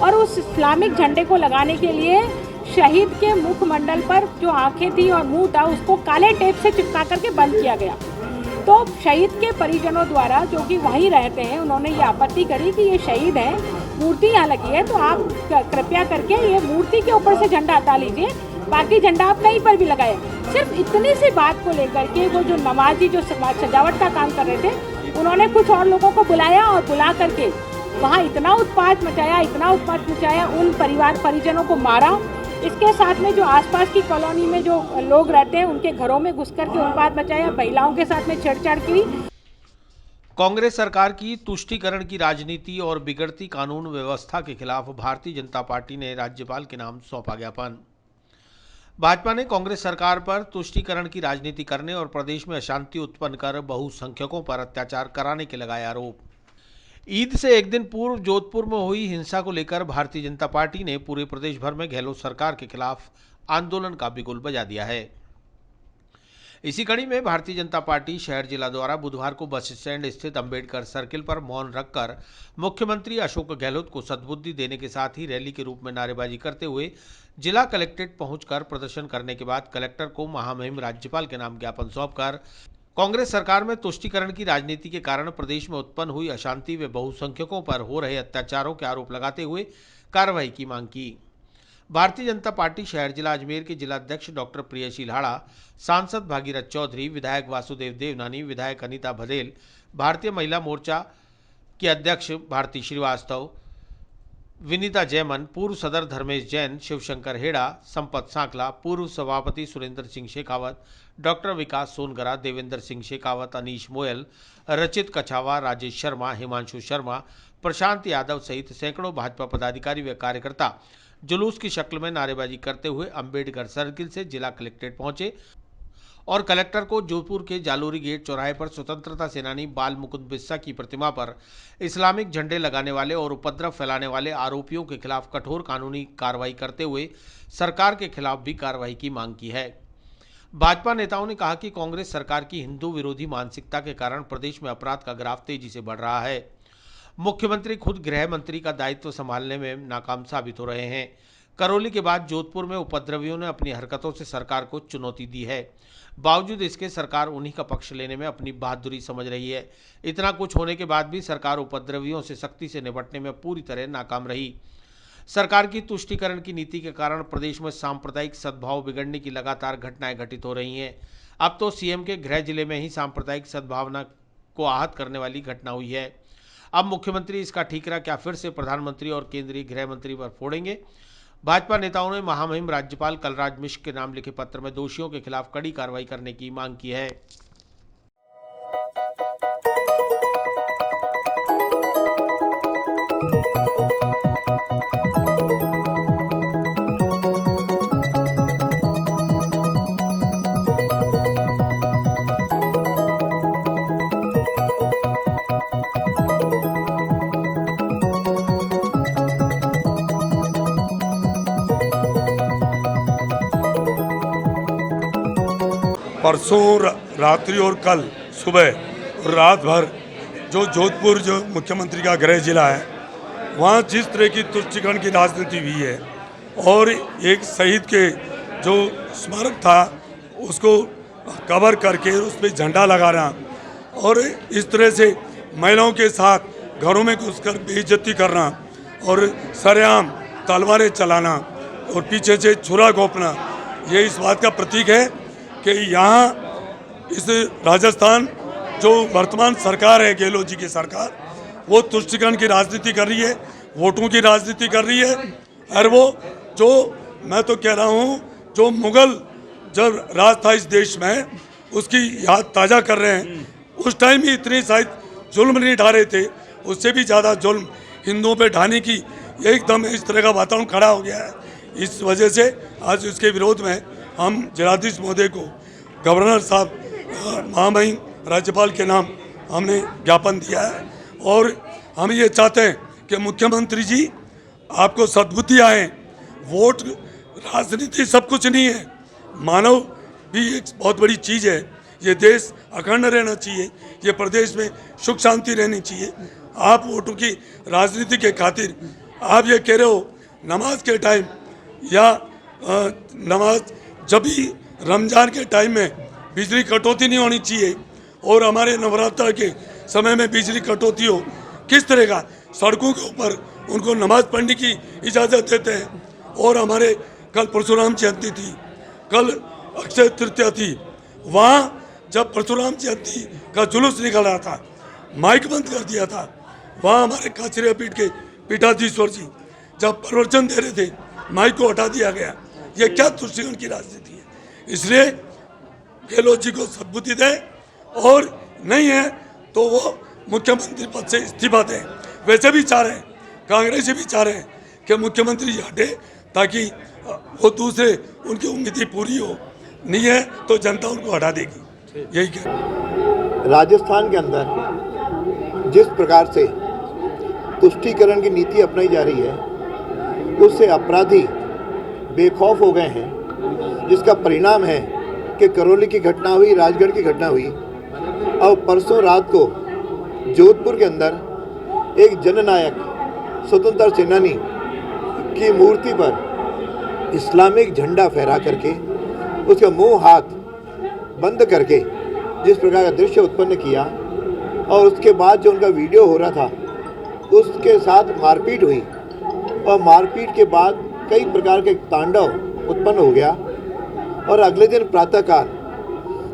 और उस इस्लामिक झंडे को लगाने के लिए शहीद के मुखमंडल पर जो आंखें थी और मुंह था उसको काले टेप से चिपका करके बंद किया गया। तो शहीद के परिजनों द्वारा, जो कि वहीं रहते हैं, उन्होंने ये आपत्ति करी कि ये शहीद है, मूर्ति यहाँ लगी है, तो आप कृपया करके ये मूर्ति के ऊपर से झंडा हटा लीजिए, बाकी झंडा आप कहीं पर भी लगाए। सिर्फ इतनी सी बात को लेकर के वो जो नमाजी जो सजावट का काम कर रहे थे, उन्होंने कुछ और लोगों को बुलाया और बुला करके वहाँ इतना उत्पात मचाया, उन परिजनों को मारा। इसके साथ में जो आसपास की कॉलोनी में जो लोग रहते हैं उनके घरों में घुस करके उत्पात मचाया, महिलाओं के साथ में छेड़छाड़ की। कांग्रेस सरकार की तुष्टीकरण की राजनीति और बिगड़ती कानून व्यवस्था के खिलाफ भारतीय जनता पार्टी ने राज्यपाल के नाम सौंपा ज्ञापन। भाजपा ने कांग्रेस सरकार पर तुष्टीकरण की राजनीति करने और प्रदेश में अशांति उत्पन्न कर बहुसंख्यकों पर अत्याचार कराने के लगाए आरोप। ईद से एक दिन पूर्व जोधपुर में हुई हिंसा को लेकर भारतीय जनता पार्टी ने पूरे प्रदेश भर में गहलोत सरकार के खिलाफ आंदोलन का बिगुल बजा दिया है। इसी कड़ी में भारतीय जनता पार्टी शहर जिला द्वारा बुधवार को बस स्टैंड स्थित अंबेडकर सर्किल पर मौन रखकर मुख्यमंत्री अशोक गहलोत को सद्बुद्धि देने के साथ ही रैली के रूप में नारेबाजी करते हुए जिला कलेक्ट्रेट पहुंचकर प्रदर्शन करने के बाद कलेक्टर को महामहिम राज्यपाल के नाम ज्ञापन सौंपकर कांग्रेस सरकार में तुष्टीकरण की राजनीति के कारण प्रदेश में उत्पन्न हुई अशांति व बहुसंख्यकों पर हो रहे अत्याचारों के आरोप लगाते हुए कार्रवाई की मांग की। भारतीय जनता पार्टी शहर जिला अजमेर के जिलाध्यक्ष डॉक्टर प्रियशील हाड़ा, सांसद भागीरथ चौधरी, विधायक वासुदेव देवनानी, विधायक अनीता भदेल, भारतीय महिला मोर्चा के अध्यक्ष भारती श्रीवास्तव, विनीता जैमन, पूर्व सदर धर्मेश जैन, शिवशंकर हेड़ा, संपत सांकला, पूर्व सभापति सुरेंद्र सिंह शेखावत, डॉक्टर विकास सोनगरा, देवेंद्र सिंह शेखावत, अनीश मोयल, रचित कछावा, राजेश शर्मा, हिमांशु शर्मा, प्रशांत यादव सहित सैकड़ों भाजपा पदाधिकारी व कार्यकर्ता जुलूस की शक्ल में नारेबाजी करते हुए अंबेडकर सर्किल से जिला कलेक्ट्रेट पहुंचे और कलेक्टर को जोधपुर के जालोरी गेट चौराहे पर स्वतंत्रता सेनानी बाल मुकुंद बिस्सा की प्रतिमा पर इस्लामिक झंडे लगाने वाले और उपद्रव फैलाने वाले आरोपियों के खिलाफ कठोर कानूनी कार्रवाई करते हुए सरकार के खिलाफ भी कार्रवाई की मांग की है। भाजपा नेताओं ने कहा कि कांग्रेस सरकार की हिंदू विरोधी मानसिकता के कारण प्रदेश में अपराध का ग्राफ तेजी से बढ़ रहा है। मुख्यमंत्री खुद गृह मंत्री का दायित्व संभालने में नाकाम साबित हो रहे हैं। करौली के बाद जोधपुर में उपद्रवियों ने अपनी हरकतों से सरकार को चुनौती दी है। बावजूद इसके सरकार उन्हीं का पक्ष लेने में अपनी बहादुरी समझ रही है। इतना कुछ होने के बाद भी सरकार उपद्रवियों से सख्ती से निपटने में पूरी तरह नाकाम रही। सरकार की तुष्टीकरण की नीति के कारण प्रदेश में सांप्रदायिक सद्भाव बिगड़ने की लगातार घटनाएं घटित हो रही हैं। अब तो सीएम के गृह जिले में ही सांप्रदायिक सद्भावना को आहत करने वाली घटना हुई है। अब मुख्यमंत्री इसका ठीकरा क्या फिर से प्रधानमंत्री और केंद्रीय गृह मंत्री पर फोड़ेंगे? भाजपा नेताओं ने महामहिम राज्यपाल कलराज मिश्र के नाम लिखे पत्र में दोषियों के खिलाफ कड़ी कार्रवाई करने की मांग की है। परसों रात्रि और कल सुबह और रात भर जो जोधपुर जो मुख्यमंत्री का गृह जिला है, वहाँ जिस तरह की तुष्टीकरण की राजनीति हुई है और एक शहीद के जो स्मारक था उसको कवर करके उस पर झंडा लगाना और इस तरह से महिलाओं के साथ घरों में घुसकर बेइज्जती करना और सरेआम तलवारें चलाना और पीछे से छुरा घोंपना, ये इस बात का प्रतीक है कि यहाँ इस राजस्थान जो वर्तमान सरकार है, गहलोत जी की सरकार, वो तुष्टीकरण की राजनीति कर रही है, वोटों की राजनीति कर रही है। और वो जो मैं तो कह रहा हूँ, जो मुगल जब राज था इस देश में, उसकी याद ताज़ा कर रहे हैं। उस टाइम ही इतने शायद जुल्म नहीं ढा रहे थे, उससे भी ज़्यादा जुल्म हिंदुओं पे ढाने की एकदम इस तरह का वातावरण खड़ा हो गया है। इस वजह से आज उसके विरोध में हम जिलाधीश महोदय को गवर्नर साहब महामहिम राज्यपाल के नाम हमने ज्ञापन दिया है और हम ये चाहते हैं कि मुख्यमंत्री जी आपको सद्बुद्धि आए। वोट राजनीति सब कुछ नहीं है, मानव भी एक बहुत बड़ी चीज़ है। ये देश अखंड रहना चाहिए, ये प्रदेश में सुख शांति रहनी चाहिए। आप वोटों की राजनीति के खातिर आप ये कह रहे हो नमाज के टाइम या नमाज जब भी रमज़ान के टाइम में बिजली कटौती नहीं होनी चाहिए और हमारे नवरात्र के समय में बिजली कटौती हो, किस तरह का सड़कों के ऊपर उनको नमाज पढ़ने की इजाज़त देते हैं। और हमारे कल परशुराम जयंती थी, कल अक्षय तृतीया थी, वहाँ जब परशुराम जयंती का जुलूस निकल रहा था, माइक बंद कर दिया था। वहाँ हमारे काचरिया पीठ के पीठाधीश्वर जी जब प्रवचन दे रहे थे, माइक को हटा दिया गया। ये क्या तुष्टिकरण की राजनीति है? इसलिए गहलोत जी को सद्बुद्धि दें, और नहीं है तो वो मुख्यमंत्री पद से इस्तीफा दें। वैसे भी चाह रहे हैं, कांग्रेसी भी चाह रहे हैं कि मुख्यमंत्री जी हटे ताकि वो दूसरे उनकी उम्मीदें पूरी हो। नहीं है तो जनता उनको हटा देगी। यही क्या राजस्थान के अंदर जिस प्रकार से तुष्टीकरण की नीति अपनाई जा रही है, उससे अपराधी बेखौफ हो गए हैं, जिसका परिणाम है कि करौली की घटना हुई, राजगढ़ की घटना हुई, और परसों रात को जोधपुर के अंदर एक जननायक स्वतंत्रता सेनानी की मूर्ति पर इस्लामिक झंडा फहरा करके उसका मुंह हाथ बंद करके जिस प्रकार का दृश्य उत्पन्न किया, और उसके बाद जो उनका वीडियो हो रहा था उसके साथ मारपीट हुई, और मारपीट के बाद कई प्रकार के तांडव उत्पन्न हो गया। और अगले दिन प्रातःकाल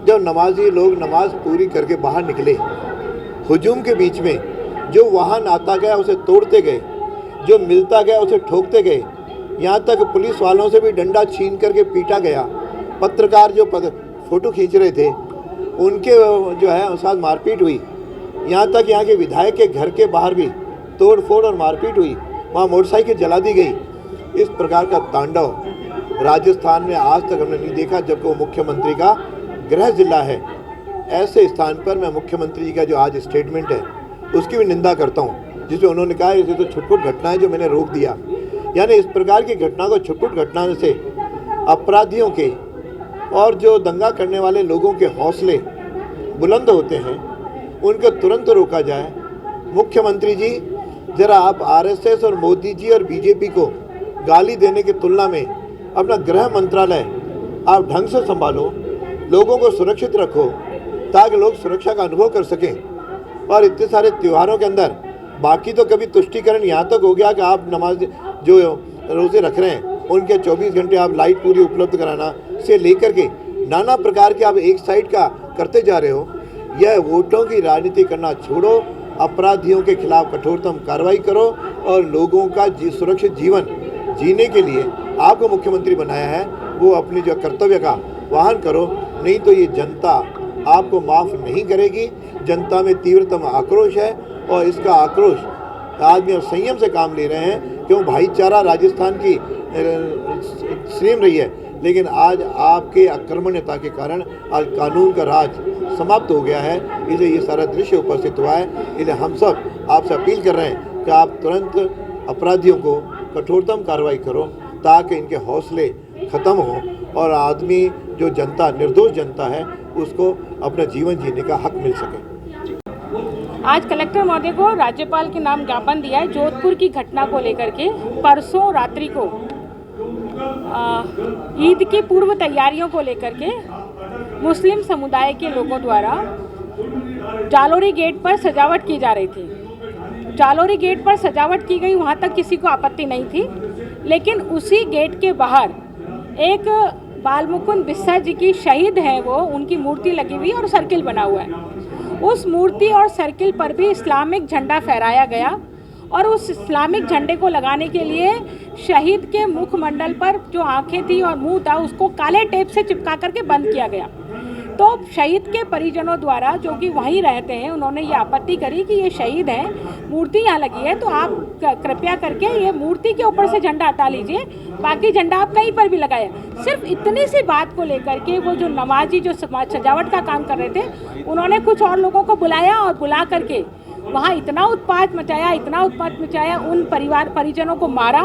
जब नमाजी लोग नमाज पूरी करके बाहर निकले, हुजूम के बीच में जो वाहन आता गया उसे तोड़ते गए, जो मिलता गया उसे ठोकते गए, यहाँ तक पुलिस वालों से भी डंडा छीन करके पीटा गया। पत्रकार जो फोटो खींच रहे थे उनके जो है साथ मारपीट हुई। यहाँ तक यहाँ के विधायक के घर के बाहर भी तोड़ फोड़ और मारपीट हुई, वहाँ मोटरसाइकिल जला दी गई। इस प्रकार का तांडव राजस्थान में आज तक हमने नहीं देखा, जबकि वो मुख्यमंत्री का गृह जिला है। ऐसे स्थान पर मैं मुख्यमंत्री जी का जो आज स्टेटमेंट है उसकी भी निंदा करता हूँ, जिसमें उन्होंने कहा ये तो छुटपुट घटना है जो मैंने रोक दिया। यानी इस प्रकार की घटना को छुटपुट घटना से अपराधियों के और जो दंगा करने वाले लोगों के हौसले बुलंद होते हैं, उनको तुरंत रोका जाए। मुख्यमंत्री जी जरा आप आरएसएस और मोदी जी और बीजेपी को गाली देने की तुलना में अपना गृह मंत्रालय आप ढंग से संभालो, लोगों को सुरक्षित रखो ताकि लोग सुरक्षा का अनुभव कर सकें। और इतने सारे त्योहारों के अंदर बाकी तो कभी तुष्टीकरण यहाँ तक हो गया कि आप नमाज जो रोज़े रख रहे हैं उनके 24 घंटे आप लाइट पूरी उपलब्ध कराना से लेकर के नाना प्रकार के आप एक साइड का करते जा रहे हो। यह वोटों की राजनीति करना छोड़ो, अपराधियों के खिलाफ कठोरतम कार्रवाई करो और लोगों का सुरक्षित जीवन जीने के लिए आपको मुख्यमंत्री बनाया है वो अपनी जो कर्तव्य का वाहन करो, नहीं तो ये जनता आपको माफ़ नहीं करेगी। जनता में तीव्रतम आक्रोश है और इसका आक्रोश आदमी अब संयम से काम ले रहे हैं, क्यों भाईचारा राजस्थान की स्ट्रीम रही है, लेकिन आज आपके आक्रमण्यता के कारण आज कानून का राज समाप्त हो गया है। इसलिए ये सारा दृश्य उपस्थित हुआ है। इसलिए हम सब आपसे अपील कर रहे हैं कि आप तुरंत अपराधियों को कठोरतम कार्रवाई करो ताकि इनके हौसले ख़त्म हों और आदमी जो जनता निर्दोष जनता है उसको अपना जीवन जीने का हक मिल सके। आज कलेक्टर महोदय को राज्यपाल के नाम ज्ञापन दिया है जोधपुर की घटना को लेकर के। परसों रात्रि को ईद की पूर्व तैयारियों को लेकर के मुस्लिम समुदाय के लोगों द्वारा जालोरी गेट पर सजावट की जा रही थी। जालोरी गेट पर सजावट की गई, वहाँ तक किसी को आपत्ति नहीं थी, लेकिन उसी गेट के बाहर एक बालमुकुंद बिस्सा जी की शहीद हैं वो, उनकी मूर्ति लगी हुई और सर्किल बना हुआ है। उस मूर्ति और सर्किल पर भी इस्लामिक झंडा फहराया गया और उस इस्लामिक झंडे को लगाने के लिए शहीद के मुखमंडल पर जो आंखें थी और मुंह था उसको काले टेप से चिपका करके बंद किया गया। तो शहीद के परिजनों द्वारा जो कि वहीं रहते हैं उन्होंने ये आपत्ति करी कि ये शहीद हैं, मूर्ति यहाँ लगी है, तो आप कृपया करके ये मूर्ति के ऊपर से झंडा हटा लीजिए, बाकी झंडा आप कहीं पर भी लगाए। सिर्फ इतनी सी बात को लेकर के वो जो नमाजी जो सजावट का काम कर रहे थे उन्होंने कुछ और लोगों को बुलाया और बुला करके वहाँ इतना उत्पात मचाया, उन परिजनों को मारा।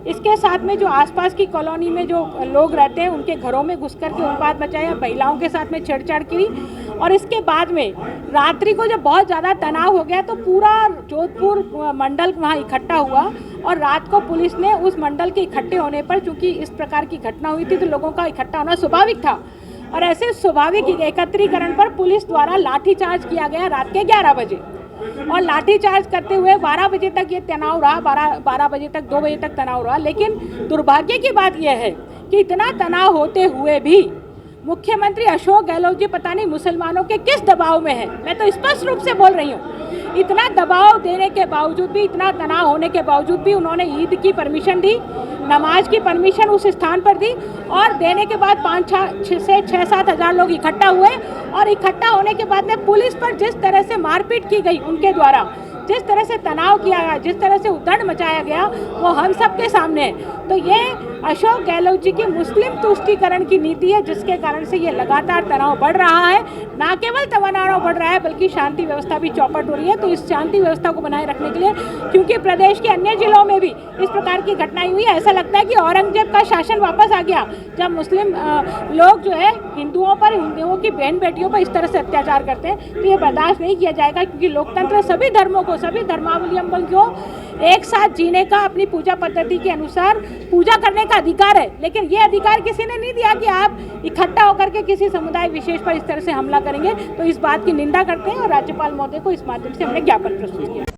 इसके साथ में जो आसपास की कॉलोनी में जो लोग रहते हैं उनके घरों में घुस करके उत्पात मचाया, महिलाओं के साथ में छेड़छाड़ की। और इसके बाद में रात्रि को जब बहुत ज़्यादा तनाव हो गया तो पूरा जोधपुर मंडल वहाँ इकट्ठा हुआ और रात को पुलिस ने उस मंडल के इकट्ठे होने पर, चूँकि इस प्रकार की घटना हुई थी तो लोगों का इकट्ठा होना स्वाभाविक था, और ऐसे स्वाभाविक एकत्रीकरण पर पुलिस द्वारा लाठीचार्ज किया गया रात के 11 बजे। और लाठीचार्ज करते हुए 12 बजे तक ये तनाव रहा, 12 बजे तक 2 बजे तक तनाव रहा। लेकिन दुर्भाग्य की बात यह है कि इतना तनाव होते हुए भी मुख्यमंत्री अशोक गहलोत जी पता नहीं मुसलमानों के किस दबाव में है, मैं तो स्पष्ट रूप से बोल रही हूँ। इतना दबाव देने के बावजूद भी, इतना तनाव होने के बावजूद भी उन्होंने ईद की परमिशन दी, नमाज की परमिशन उस स्थान पर दी, और देने के बाद 5 से 6-7 हज़ार लोग इकट्ठा हुए। और इकट्ठा होने के बाद में पुलिस पर जिस तरह से मारपीट की गई, उनके द्वारा जिस तरह से तनाव किया गया, जिस तरह से उद्दंड मचाया गया, वो हम सब के सामने है। तो ये अशोक गहलोत जी की मुस्लिम तुष्टीकरण की नीति है, जिसके कारण से ये लगातार तनाव बढ़ रहा है। ना केवल तनाव बढ़ रहा है बल्कि शांति व्यवस्था भी चौपट हो रही है। तो इस शांति व्यवस्था को बनाए रखने के लिए, क्योंकि प्रदेश के अन्य जिलों में भी इस प्रकार की घटनाएं हुई, ऐसा लगता है कि औरंगजेब का शासन वापस आ गया, जब मुस्लिम लोग जो है हिंदुओं की बहन बेटियों पर इस तरह से अत्याचार करते हैं। तो ये बर्दाश्त नहीं किया जाएगा, क्योंकि लोकतंत्र सभी धर्मों को, सभी धर्मावलंबन को एक साथ जीने का, अपनी पूजा पद्धति के अनुसार पूजा करने का अधिकार है। लेकिन ये अधिकार किसी ने नहीं दिया कि आप इकट्ठा होकर के किसी समुदाय विशेष पर इस तरह से हमला करेंगे। तो इस बात की निंदा करते हैं और राज्यपाल महोदय को इस माध्यम से हमने ज्ञापन प्रस्तुत किया।